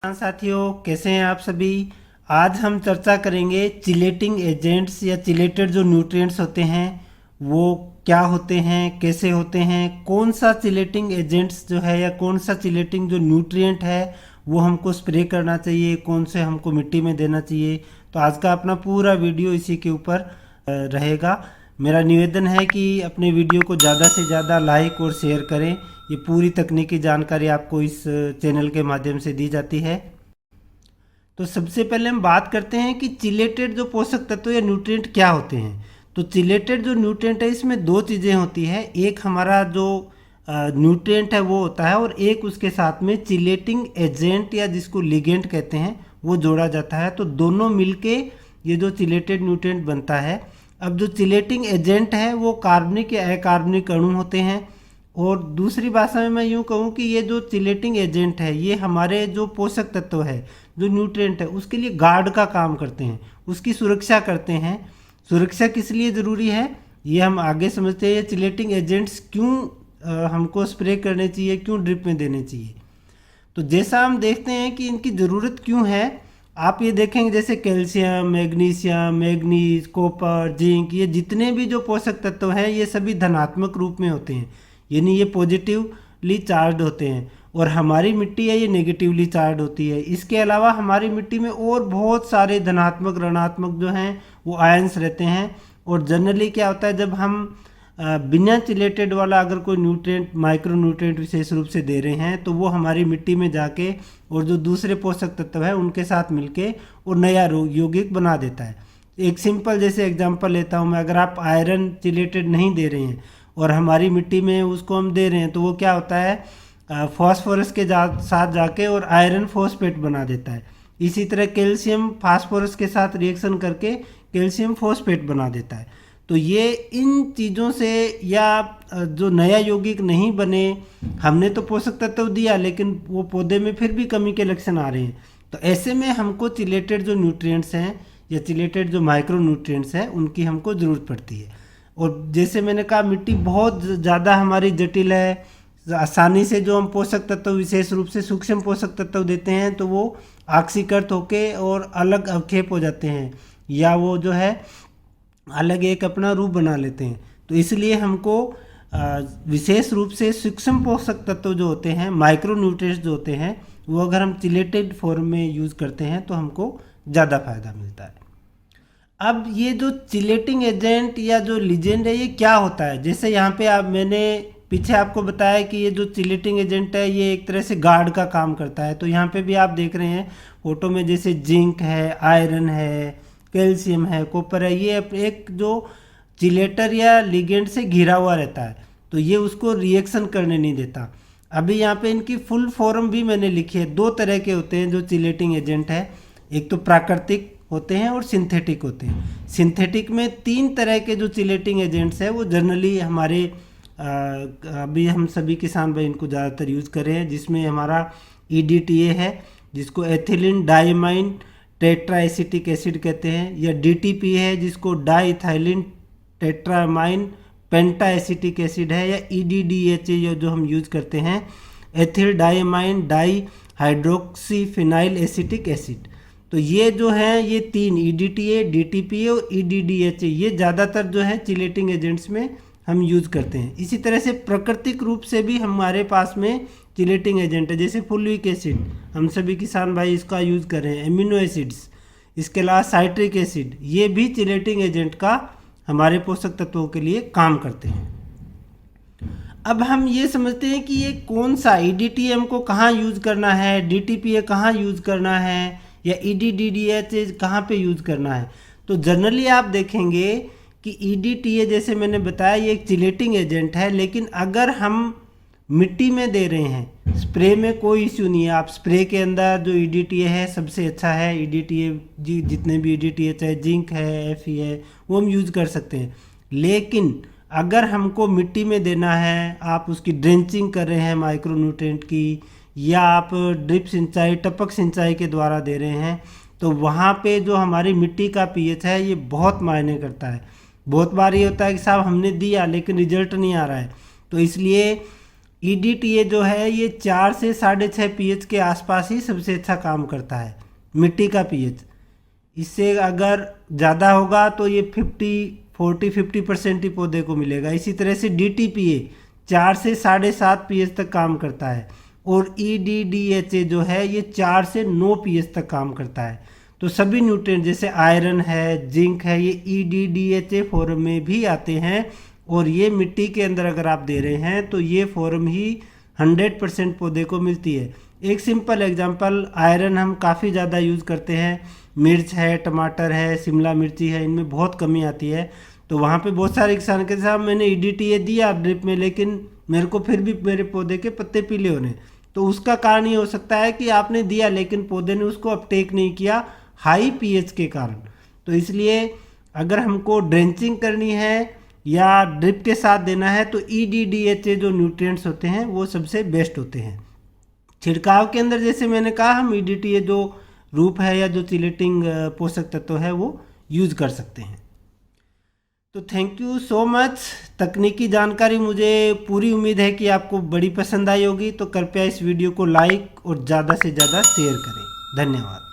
हाँ साथियों, कैसे हैं आप सभी। आज हम चर्चा करेंगे चिलेटिंग एजेंट्स या चिलेटेड जो न्यूट्रिएंट्स होते हैं वो क्या होते हैं, कैसे होते हैं, कौन सा चिलेटिंग एजेंट्स जो है या कौन सा चिलेटिंग जो न्यूट्रिएंट है वो हमको स्प्रे करना चाहिए, कौन से हमको मिट्टी में देना चाहिए। तो आज का अपना पूरा वीडियो इसी के ऊपर रहेगा। मेरा निवेदन है कि अपने वीडियो को ज़्यादा से ज़्यादा लाइक और शेयर करें। ये पूरी तकनीकी जानकारी आपको इस चैनल के माध्यम से दी जाती है। तो सबसे पहले हम बात करते हैं कि चिलेटेड जो पोषक तत्व या न्यूट्रिएंट क्या होते हैं। तो चिलेटेड जो न्यूट्रिएंट है इसमें दो चीज़ें होती है, एक हमारा जो न्यूट्रिएंट है वो होता है और एक उसके साथ में चिलेटिंग एजेंट या जिसको लिगेंड कहते हैं वो जोड़ा जाता है। तो दोनों मिलके ये जो चिलेटेड न्यूट्रिएंट बनता है। अब जो चिलेटिंग एजेंट है वो कार्बनिक या अकार्बनिक अणु होते हैं, और दूसरी भाषा में मैं यूँ कहूँ कि ये जो चिलेटिंग एजेंट है ये हमारे जो पोषक तत्व है, जो न्यूट्रिएंट है, उसके लिए गार्ड का काम करते हैं, उसकी सुरक्षा करते हैं। सुरक्षा किस लिए ज़रूरी है ये हम आगे समझते हैं। ये चिलेटिंग एजेंट्स क्यों हमको स्प्रे करने चाहिए, क्यों ड्रिप में देने चाहिए। तो जैसा हम देखते हैं कि इनकी ज़रूरत क्यों है, आप ये देखेंगे जैसे calcium, magnesium, manganese, copper, zinc, ये जितने भी जो पोषक तत्व हैं ये सभी धनात्मक रूप में होते हैं, यानी ये पॉजिटिवली चार्ज होते हैं। और हमारी मिट्टी है ये नेगेटिवली चार्ज होती है। इसके अलावा हमारी मिट्टी में और बहुत सारे धनात्मक ऋणात्मक जो हैं वो आयंस रहते हैं। और जनरली क्या होता है, जब हम बिना चिलेटेड वाला अगर कोई न्यूट्रिएंट, माइक्रो न्यूट्रिएंट विशेष रूप से दे रहे हैं तो वो हमारी मिट्टी में जाके और जो दूसरे पोषक तत्व है उनके साथ मिलके और नया यौगिक बना देता है। एक सिंपल जैसे एग्जांपल लेता हूँ मैं, अगर आप आयरन चिलेटेड नहीं दे रहे हैं और हमारी मिट्टी में उसको हम दे रहे हैं तो वो क्या होता है, फॉस्फोरस के साथ जाके और आयरन फॉस्फेट बना देता है। इसी तरह कैल्शियम फास्फोरस के साथ रिएक्शन करके कैल्शियम फॉस्फेट बना देता है। तो ये इन चीज़ों से या जो नया यौगिक नहीं बने, हमने तो पोषक तत्व दिया लेकिन वो पौधे में फिर भी कमी के लक्षण आ रहे हैं, तो ऐसे में हमको चिलेटेड जो न्यूट्रिएंट्स हैं या चिलेटेड जो माइक्रो न्यूट्रिएंट्स हैं उनकी हमको ज़रूरत पड़ती है। और जैसे मैंने कहा मिट्टी बहुत ज़्यादा हमारी जटिल है, आसानी से जो हम पोषक तत्व विशेष रूप से सूक्ष्म पोषक तत्व देते हैं तो वो ऑक्सीकृत होके और अलग अवक्षेप हो जाते हैं या वो जो है अलग एक अपना रूप बना लेते हैं। तो इसलिए हमको विशेष रूप से सूक्ष्म पोषक तत्व जो होते हैं, माइक्रो न्यूट्रिएंट्स जो होते हैं, वो अगर हम चिलेटेड फॉर्म में यूज़ करते हैं तो हमको ज़्यादा फायदा मिलता है। अब ये जो चिलेटिंग एजेंट या जो लिगेंड है ये क्या होता है, जैसे यहाँ पे आप मैंने पीछे आपको बताया कि ये जो चिलेटिंग एजेंट है ये एक तरह से गार्ड का काम करता है। तो यहाँ पे भी आप देख रहे हैं फोटो में, जैसे जिंक है, आयरन है, कैल्शियम है, कॉपर है, ये एक जो चिलेटर या लिगेंड से घिरा हुआ रहता है, तो ये उसको रिएक्शन करने नहीं देता। अभी यहाँ पे इनकी फुल फॉर्म भी मैंने लिखी है। दो तरह के होते हैं जो चिलेटिंग एजेंट है, एक तो प्राकृतिक होते हैं और सिंथेटिक होते हैं। सिंथेटिक में तीन तरह के जो चिलेटिंग एजेंट्स हैं वो जनरली हमारे अभी हम सभी किसान भाई इनको ज़्यादातर यूज़ कर रहे हैं, जिसमें हमारा EDTA है जिसको ethylene diamine tetra acetic acid कहते हैं, या DTP है जिसको डाइथाइलिन टेट्रामाइन पेंटा एसिटिक एसिड है, या EDDHA जो हम यूज़ करते हैं ethyl diamine di hydroxy phenyl acetic acid. तो ये जो है ये तीन EDTA, DTP और EDDHA ये ज़्यादातर जो है चिलेटिंग एजेंट्स में हम यूज़ करते हैं। इसी तरह से प्राकृतिक रूप से भी हमारे पास में चिलेटिंग एजेंट है, जैसे फुलिक एसिड, हम सभी किसान भाई इसका यूज़ कर रहे हैं, एमिनो एसिड्स, इसके अलावा साइट्रिक एसिड, ये भी चिलेटिंग एजेंट का हमारे पोषक तत्वों के लिए काम करते हैं। अब हम ये समझते हैं कि ये कौन सा EDTA हमको कहाँ यूज़ करना है, DTPA कहाँ यूज़ करना है, या EDDHA कहाँ पे यूज़ करना है। तो जनरली आप देखेंगे कि EDTA जैसे मैंने बताया ये एक चिलेटिंग एजेंट है, लेकिन अगर हम मिट्टी में दे रहे हैं, स्प्रे में कोई इश्यू नहीं है। आप स्प्रे के अंदर जो EDTA है सबसे अच्छा है, EDTA जितने भी EDTA चाहे जिंक है, Fe है, वो हम यूज़ कर सकते हैं। लेकिन अगर हमको मिट्टी में देना है, आप उसकी ड्रेंचिंग कर रहे हैं माइक्रो न्यूट्रिएंट की, या आप ड्रिप सिंचाई, टपक सिंचाई के द्वारा दे रहे हैं, तो वहाँ पे जो हमारी मिट्टी का pH है ये बहुत मायने करता है। बहुत बार ये होता है कि साहब हमने दिया लेकिन रिजल्ट नहीं आ रहा है, तो इसलिए EDTA जो है ये 4 से 6.5 pH के आसपास ही सबसे अच्छा काम करता है, मिट्टी का pH। इससे अगर ज़्यादा होगा तो ये 50 ही पौधे को मिलेगा। इसी तरह से DTPA 4 से 7.5 pH तक काम करता है, और EDDHA जो है ये 4 से 9 pH तक काम करता है। तो सभी न्यूट्रिएंट जैसे आयरन है, जिंक है, ये EDDHA फॉर्म में भी आते हैं, और ये मिट्टी के अंदर अगर आप दे रहे हैं तो ये फॉर्म ही 100% पौधे को मिलती है। एक सिंपल एग्जांपल, आयरन हम काफ़ी ज़्यादा यूज़ करते हैं, मिर्च है, टमाटर है, शिमला मिर्ची है, इनमें बहुत कमी आती है। तो वहाँ पे बहुत सारे किसान कहते साहब मैंने EDTA दिया ड्रिप में, लेकिन मेरे को फिर भी मेरे पौधे के पत्ते पीले होने। तो उसका कारण ये हो सकता है कि आपने दिया लेकिन पौधे ने उसको अपटेक नहीं किया हाई pH के कारण। तो इसलिए अगर हमको ड्रेंचिंग करनी है या ड्रिप के साथ देना है तो EDDHA जो न्यूट्रिएंट्स होते हैं वो सबसे बेस्ट होते हैं। छिड़काव के अंदर जैसे मैंने कहा हम EDTA जो रूप है या जो चिलेटिंग पोषक तत्व है वो यूज़ कर सकते हैं। तो थैंक यू सो मच। तकनीकी जानकारी मुझे पूरी उम्मीद है कि आपको बड़ी पसंद आई होगी। तो कृपया इस वीडियो को लाइक और ज़्यादा से ज़्यादा शेयर करें। धन्यवाद।